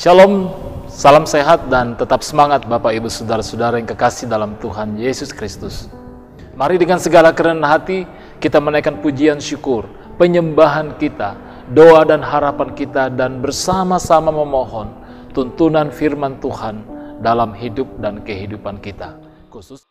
Shalom, salam sehat dan tetap semangat Bapak Ibu Saudara-saudara yang kekasih dalam Tuhan Yesus Kristus. Mari dengan segala kerendahan hati kita menaikkan pujian syukur, penyembahan kita, doa dan harapan kita, dan bersama-sama memohon tuntunan firman Tuhan dalam hidup dan kehidupan kita. Khusus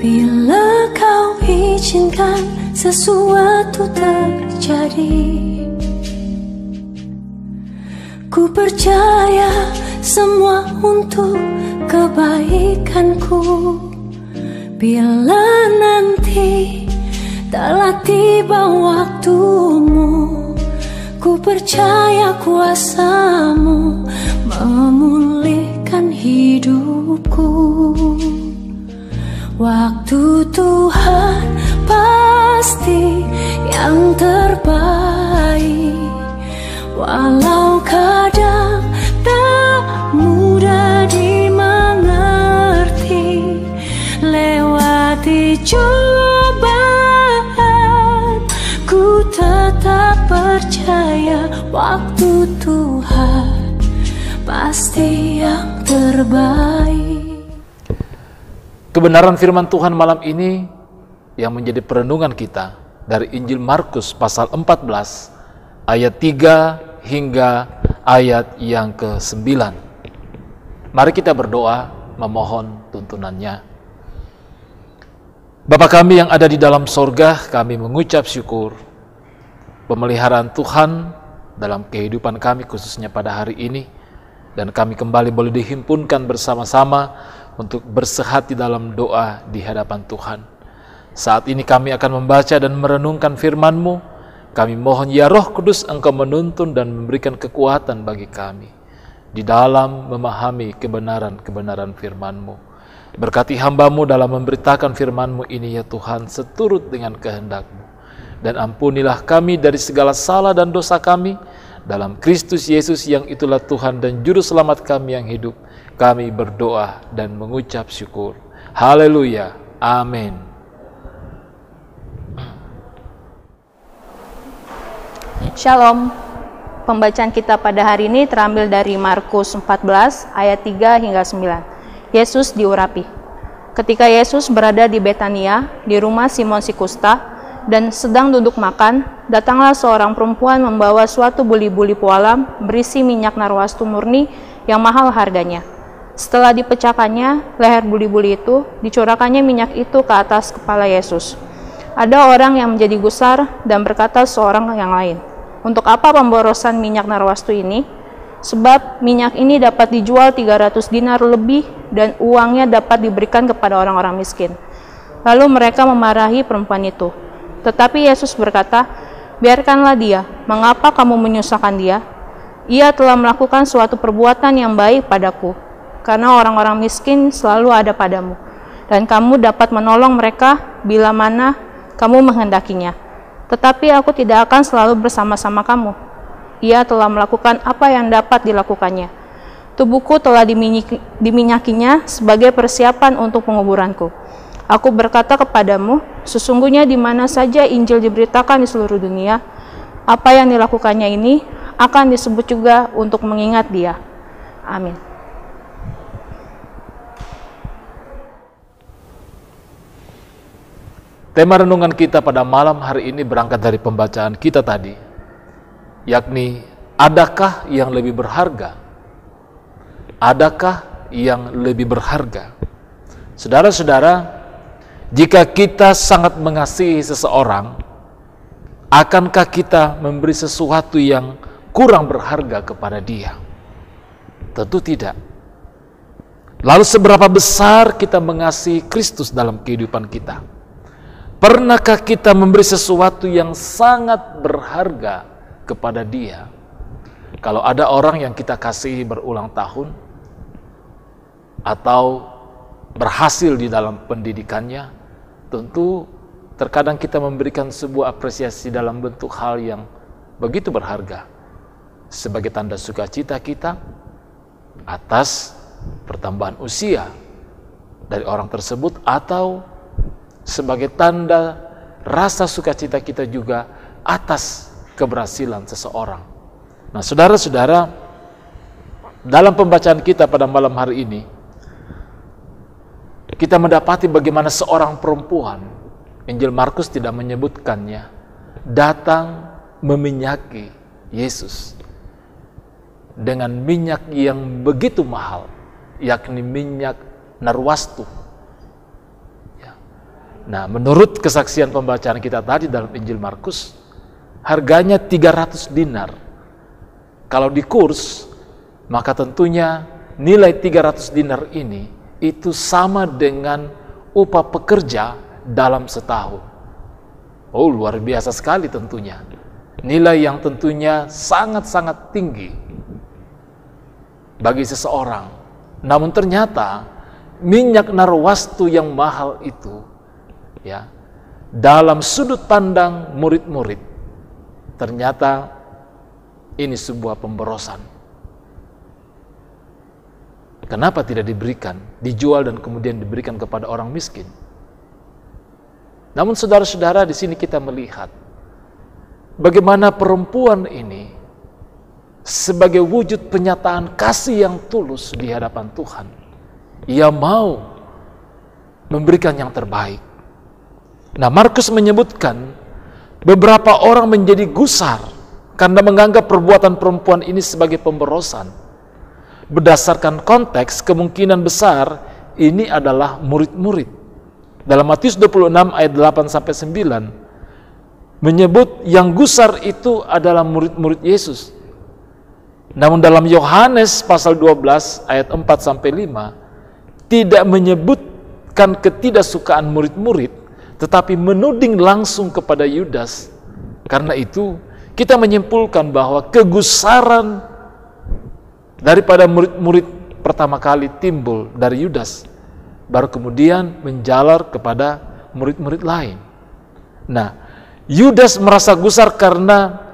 bila kau izinkan sesuatu terjadi, ku percaya semua untuk kebaikanku. Bila nanti telah tiba waktumu, ku percaya kuasa-Mu memulihkan hidupku. Waktu Tuhan pasti yang terbaik, walau kadang tak mudah dimengerti. Lewati cobaan, ku tetap percaya waktu Tuhan pasti yang terbaik. kebenaran firman Tuhan malam ini yang menjadi perenungan kita dari Injil Markus pasal 14 ayat 3 hingga ayat yang ke-9. Mari kita berdoa memohon tuntunannya. Bapa kami yang ada di dalam sorga, kami mengucap syukur pemeliharaan Tuhan dalam kehidupan kami khususnya pada hari ini, dan kami kembali boleh dihimpunkan bersama-sama untuk bersehati dalam doa di hadapan Tuhan. Saat ini kami akan membaca dan merenungkan firman-Mu. Kami mohon ya Roh Kudus, Engkau menuntun dan memberikan kekuatan bagi kami di dalam memahami kebenaran-kebenaran firman-Mu. Berkati hamba-Mu dalam memberitakan firman-Mu ini ya Tuhan, seturut dengan kehendak-Mu. Dan ampunilah kami dari segala salah dan dosa kami, dalam Kristus Yesus yang itulah Tuhan dan Juru Selamat kami yang hidup. Kami berdoa dan mengucap syukur. Haleluya. Amin. Shalom. Pembacaan kita pada hari ini terambil dari Markus 14 ayat 3 hingga 9. Yesus diurapi. Ketika Yesus berada di Betania, di rumah Simon si Kusta, dan sedang duduk makan, datanglah seorang perempuan membawa suatu buli-buli pualam berisi minyak narwastu murni yang mahal harganya. Setelah dipecahkannya leher buli-buli itu, dicurahkannya minyak itu ke atas kepala Yesus. Ada orang yang menjadi gusar dan berkata seorang yang lain, "Untuk apa pemborosan minyak narwastu ini? Sebab minyak ini dapat dijual 300 dinar lebih dan uangnya dapat diberikan kepada orang-orang miskin." Lalu mereka memarahi perempuan itu. Tetapi Yesus berkata, "Biarkanlah dia, mengapa kamu menyusahkan dia? Ia telah melakukan suatu perbuatan yang baik padaku, karena orang-orang miskin selalu ada padamu, dan kamu dapat menolong mereka bila mana kamu menghendakinya. Tetapi aku tidak akan selalu bersama-sama kamu. Ia telah melakukan apa yang dapat dilakukannya. Tubuhku telah diminyakinya sebagai persiapan untuk penguburanku. Aku berkata kepadamu, sesungguhnya di mana saja Injil diberitakan di seluruh dunia, apa yang dilakukannya ini akan disebut juga untuk mengingat dia." Amin. Tema renungan kita pada malam hari ini berangkat dari pembacaan kita tadi, yakni adakah yang lebih berharga? Adakah yang lebih berharga? Saudara-saudara, jika kita sangat mengasihi seseorang, akankah kita memberi sesuatu yang kurang berharga kepada dia? Tentu tidak. Lalu seberapa besar kita mengasihi Kristus dalam kehidupan kita? Pernahkah kita memberi sesuatu yang sangat berharga kepada dia? Kalau ada orang yang kita kasihi berulang tahun, atau berhasil di dalam pendidikannya, tentu terkadang kita memberikan sebuah apresiasi dalam bentuk hal yang begitu berharga sebagai tanda sukacita kita atas pertambahan usia dari orang tersebut, atau sebagai tanda rasa sukacita kita juga atas keberhasilan seseorang. Nah, saudara-saudara, dalam pembacaan kita pada malam hari ini, kita mendapati bagaimana seorang perempuan, Injil Markus tidak menyebutkannya, datang meminyaki Yesus dengan minyak yang begitu mahal, yakni minyak narwastu. Nah, menurut kesaksian pembacaan kita tadi dalam Injil Markus, harganya 300 dinar. Kalau di kurs, maka tentunya nilai 300 dinar ini itu sama dengan upah pekerja dalam setahun. Oh, luar biasa sekali tentunya. Nilai yang tentunya sangat-sangat tinggi bagi seseorang. Namun ternyata minyak narwastu yang mahal itu, ya, dalam sudut pandang murid-murid, ternyata ini sebuah pemborosan. Kenapa tidak diberikan, dijual dan kemudian diberikan kepada orang miskin? Namun saudara-saudara, di sini kita melihat bagaimana perempuan ini sebagai wujud penyataan kasih yang tulus di hadapan Tuhan. Ia mau memberikan yang terbaik. Nah, Markus menyebutkan beberapa orang menjadi gusar karena menganggap perbuatan perempuan ini sebagai pemborosan. Berdasarkan konteks, kemungkinan besar ini adalah murid-murid. Dalam Matius 26 ayat 8-9 menyebut yang gusar itu adalah murid-murid Yesus. Namun dalam Yohanes pasal 12 ayat 4-5 tidak menyebutkan ketidaksukaan murid-murid, tetapi menuding langsung kepada Yudas. Karena itu kita menyimpulkan bahwa kegusaran daripada murid-murid pertama kali timbul dari Yudas, baru kemudian menjalar kepada murid-murid lain. Nah, Yudas merasa gusar karena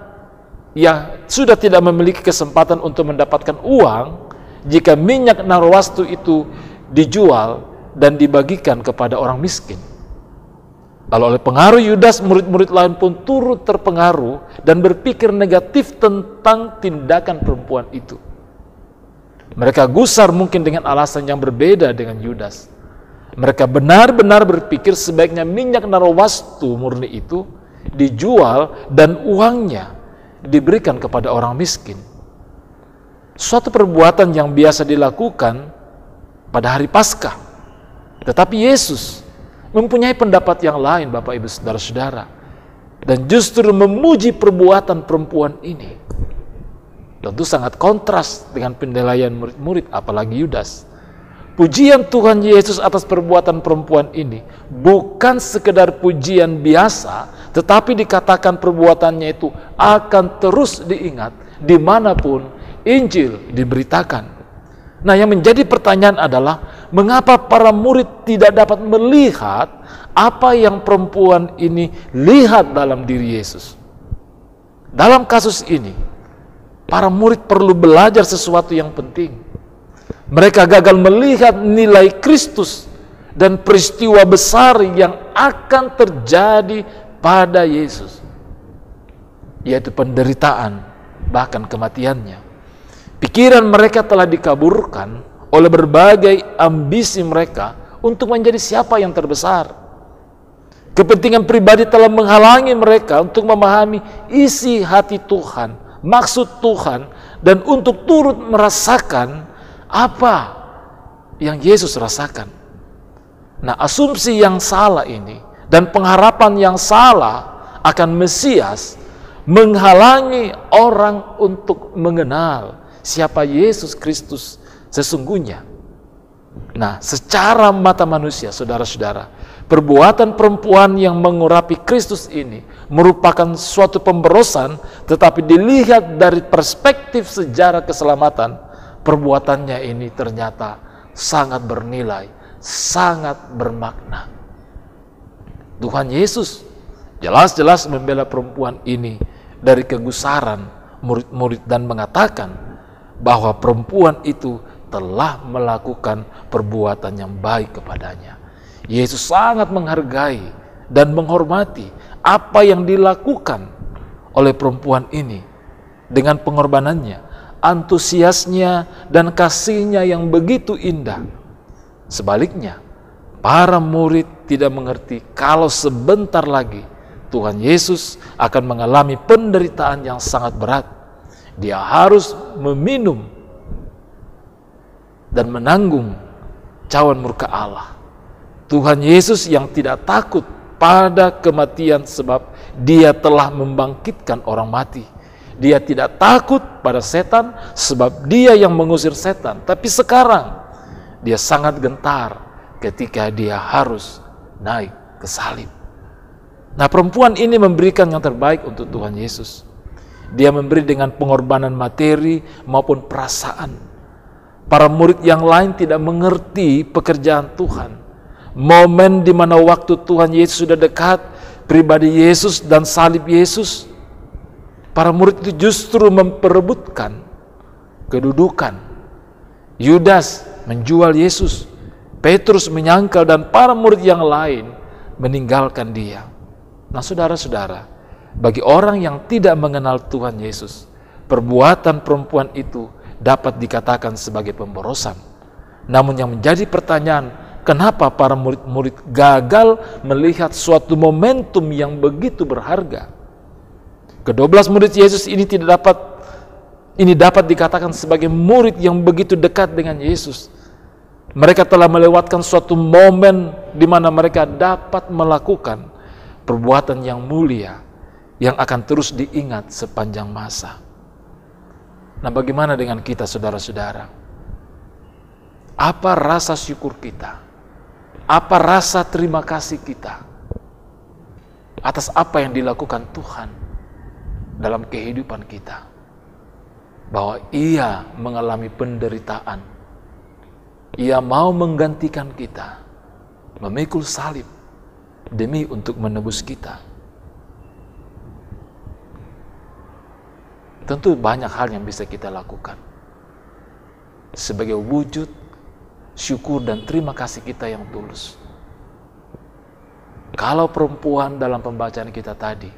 ia sudah tidak memiliki kesempatan untuk mendapatkan uang jika minyak narwastu itu dijual dan dibagikan kepada orang miskin. Lalu oleh pengaruh Yudas, murid-murid lain pun turut terpengaruh dan berpikir negatif tentang tindakan perempuan itu. Mereka gusar mungkin dengan alasan yang berbeda dengan Yudas. Mereka benar-benar berpikir sebaiknya minyak narwastu murni itu dijual dan uangnya diberikan kepada orang miskin. Suatu perbuatan yang biasa dilakukan pada hari Paskah. Tetapi Yesus mempunyai pendapat yang lain, Bapak Ibu Saudara-saudara, dan justru memuji perbuatan perempuan ini. Tentu sangat kontras dengan penilaian murid-murid, apalagi Yudas. Pujian Tuhan Yesus atas perbuatan perempuan ini bukan sekedar pujian biasa, tetapi dikatakan perbuatannya itu akan terus diingat dimanapun Injil diberitakan. Nah, yang menjadi pertanyaan adalah, mengapa para murid tidak dapat melihat apa yang perempuan ini lihat dalam diri Yesus? Dalam kasus ini, para murid perlu belajar sesuatu yang penting. Mereka gagal melihat nilai Kristus dan peristiwa besar yang akan terjadi pada Yesus, yaitu penderitaan, bahkan kematiannya. Pikiran mereka telah dikaburkan oleh berbagai ambisi mereka untuk menjadi siapa yang terbesar. Kepentingan pribadi telah menghalangi mereka untuk memahami isi hati Tuhan, maksud Tuhan, dan untuk turut merasakan apa yang Yesus rasakan. Nah, asumsi yang salah ini dan pengharapan yang salah akan Mesias menghalangi orang untuk mengenal siapa Yesus Kristus sesungguhnya. Nah, secara mata manusia, saudara-saudara, perbuatan perempuan yang mengurapi Kristus ini merupakan suatu pemborosan, tetapi dilihat dari perspektif sejarah keselamatan, perbuatannya ini ternyata sangat bernilai, sangat bermakna. Tuhan Yesus jelas-jelas membela perempuan ini dari kegusaran murid-murid dan mengatakan bahwa perempuan itu telah melakukan perbuatan yang baik kepadanya. Yesus sangat menghargai dan menghormati apa yang dilakukan oleh perempuan ini dengan pengorbanannya, antusiasnya, dan kasihnya yang begitu indah. Sebaliknya, para murid tidak mengerti kalau sebentar lagi Tuhan Yesus akan mengalami penderitaan yang sangat berat. Dia harus meminum dan menanggung cawan murka Allah. Tuhan Yesus yang tidak takut pada kematian sebab Dia telah membangkitkan orang mati. Dia tidak takut pada setan sebab Dia yang mengusir setan. Tapi sekarang Dia sangat gentar ketika Dia harus naik ke salib. Nah, perempuan ini memberikan yang terbaik untuk Tuhan Yesus. Dia memberi dengan pengorbanan materi maupun perasaan. Para murid yang lain tidak mengerti pekerjaan Tuhan. Momen di mana waktu Tuhan Yesus sudah dekat, pribadi Yesus dan salib Yesus, para murid itu justru memperebutkan kedudukan. Yudas menjual Yesus, Petrus menyangkal, dan para murid yang lain meninggalkan Dia. Nah, saudara-saudara, bagi orang yang tidak mengenal Tuhan Yesus, perbuatan perempuan itu dapat dikatakan sebagai pemborosan. Namun yang menjadi pertanyaan, kenapa para murid-murid gagal melihat suatu momentum yang begitu berharga? Ke-12 murid Yesus ini dapat dikatakan sebagai murid yang begitu dekat dengan Yesus. Mereka telah melewatkan suatu momen di mana mereka dapat melakukan perbuatan yang mulia yang akan terus diingat sepanjang masa. Nah, bagaimana dengan kita, saudara-saudara? Apa rasa syukur kita? Apa rasa terima kasih kita atas apa yang dilakukan Tuhan dalam kehidupan kita? Bahwa Ia mengalami penderitaan. Ia mau menggantikan kita, memikul salib demi untuk menebus kita. Tentu banyak hal yang bisa kita lakukan sebagai wujud syukur dan terima kasih kita yang tulus. Kalau perempuan dalam pembacaan kita tadi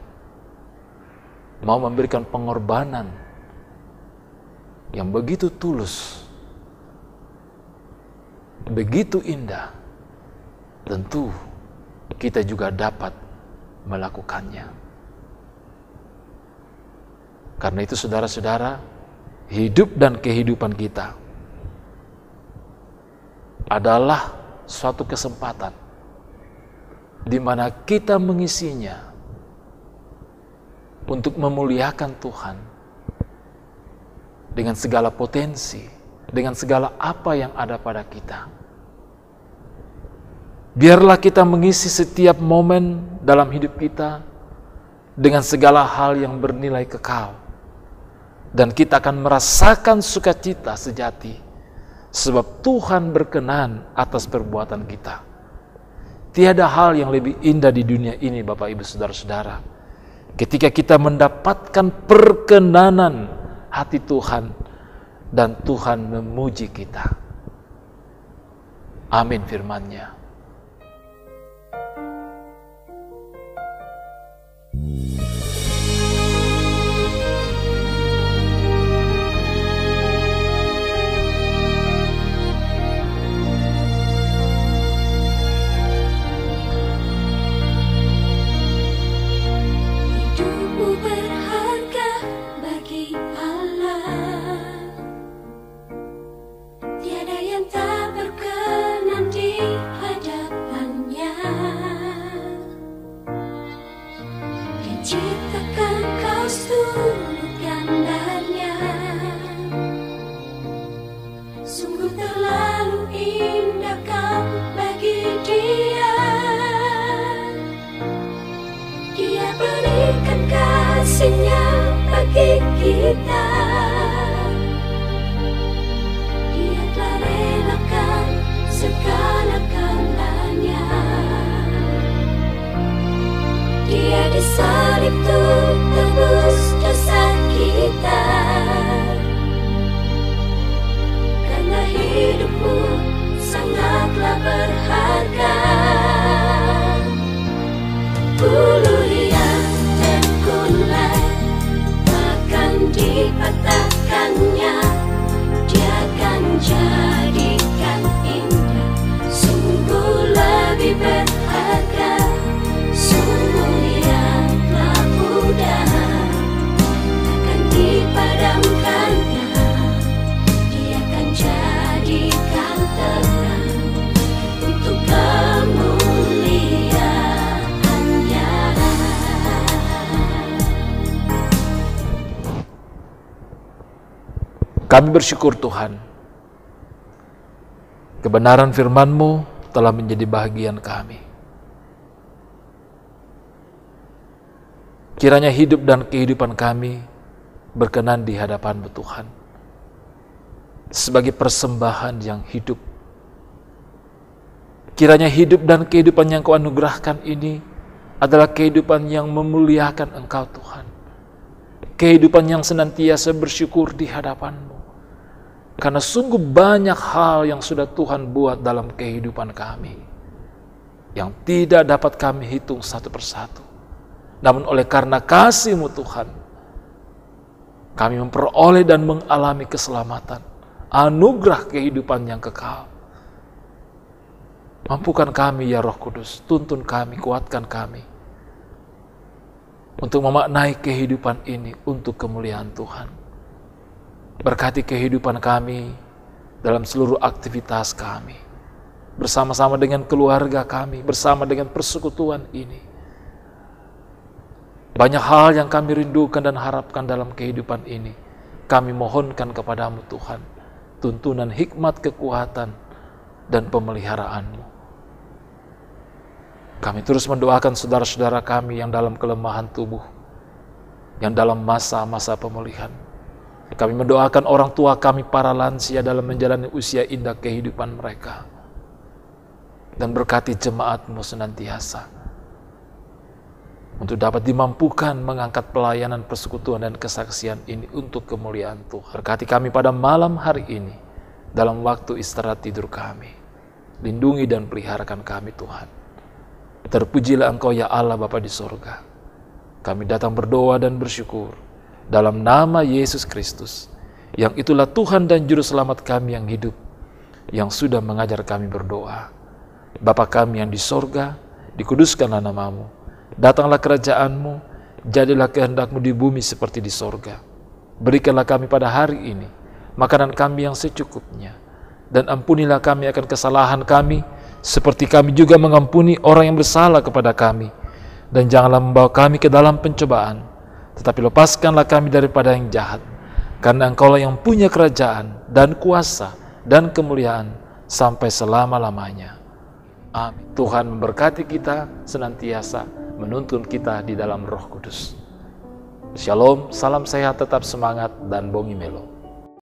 mau memberikan pengorbanan yang begitu tulus, begitu indah, tentu kita juga dapat melakukannya. Karena itu, saudara-saudara, hidup dan kehidupan kita adalah suatu kesempatan di mana kita mengisinya untuk memuliakan Tuhan dengan segala potensi, dengan segala apa yang ada pada kita. Biarlah kita mengisi setiap momen dalam hidup kita dengan segala hal yang bernilai kekal. Dan kita akan merasakan sukacita sejati, sebab Tuhan berkenan atas perbuatan kita. Tiada hal yang lebih indah di dunia ini, Bapak Ibu Saudara-saudara, ketika kita mendapatkan perkenanan hati Tuhan dan Tuhan memuji kita. Amin firman-Nya. Kami bersyukur Tuhan, kebenaran firman-Mu telah menjadi bahagian kami. Kiranya hidup dan kehidupan kami berkenan di hadapan-Mu Tuhan, sebagai persembahan yang hidup. Kiranya hidup dan kehidupan yang Kau anugerahkan ini adalah kehidupan yang memuliakan Engkau Tuhan. Kehidupan yang senantiasa bersyukur di hadapan-Mu. Karena sungguh banyak hal yang sudah Tuhan buat dalam kehidupan kami, yang tidak dapat kami hitung satu persatu. Namun oleh karena kasih-Mu Tuhan, kami memperoleh dan mengalami keselamatan, anugerah kehidupan yang kekal. Mampukan kami ya Roh Kudus, tuntun kami, kuatkan kami, untuk memaknai kehidupan ini untuk kemuliaan Tuhan. Berkati kehidupan kami dalam seluruh aktivitas kami, bersama-sama dengan keluarga kami, bersama dengan persekutuan ini. Banyak hal yang kami rindukan dan harapkan dalam kehidupan ini. Kami mohonkan kepadamu Tuhan, tuntunan hikmat, kekuatan, dan pemeliharaan-Mu. Kami terus mendoakan saudara-saudara kami yang dalam kelemahan tubuh, yang dalam masa-masa pemulihan. Kami mendoakan orang tua kami, para lansia dalam menjalani usia indah kehidupan mereka. Dan berkati jemaat-Mu senantiasa, untuk dapat dimampukan mengangkat pelayanan persekutuan dan kesaksian ini untuk kemuliaan Tuhan. Berkati kami pada malam hari ini, dalam waktu istirahat tidur kami. Lindungi dan peliharakan kami Tuhan. Terpujilah Engkau ya Allah Bapa di sorga. Kami datang berdoa dan bersyukur dalam nama Yesus Kristus, yang itulah Tuhan dan Juru Selamat kami yang hidup, yang sudah mengajar kami berdoa. Bapa kami yang di sorga, dikuduskanlah nama-Mu. Datanglah kerajaan-Mu, jadilah kehendak-Mu di bumi seperti di sorga. Berikanlah kami pada hari ini makanan kami yang secukupnya, dan ampunilah kami akan kesalahan kami, seperti kami juga mengampuni orang yang bersalah kepada kami. Dan janganlah membawa kami ke dalam pencobaan, tetapi lepaskanlah kami daripada yang jahat. Karena Engkaulah yang punya kerajaan dan kuasa dan kemuliaan sampai selama-lamanya. Amin. Tuhan memberkati kita senantiasa, menuntun kita di dalam Roh Kudus. Shalom, salam sehat, tetap semangat, dan bongi melo.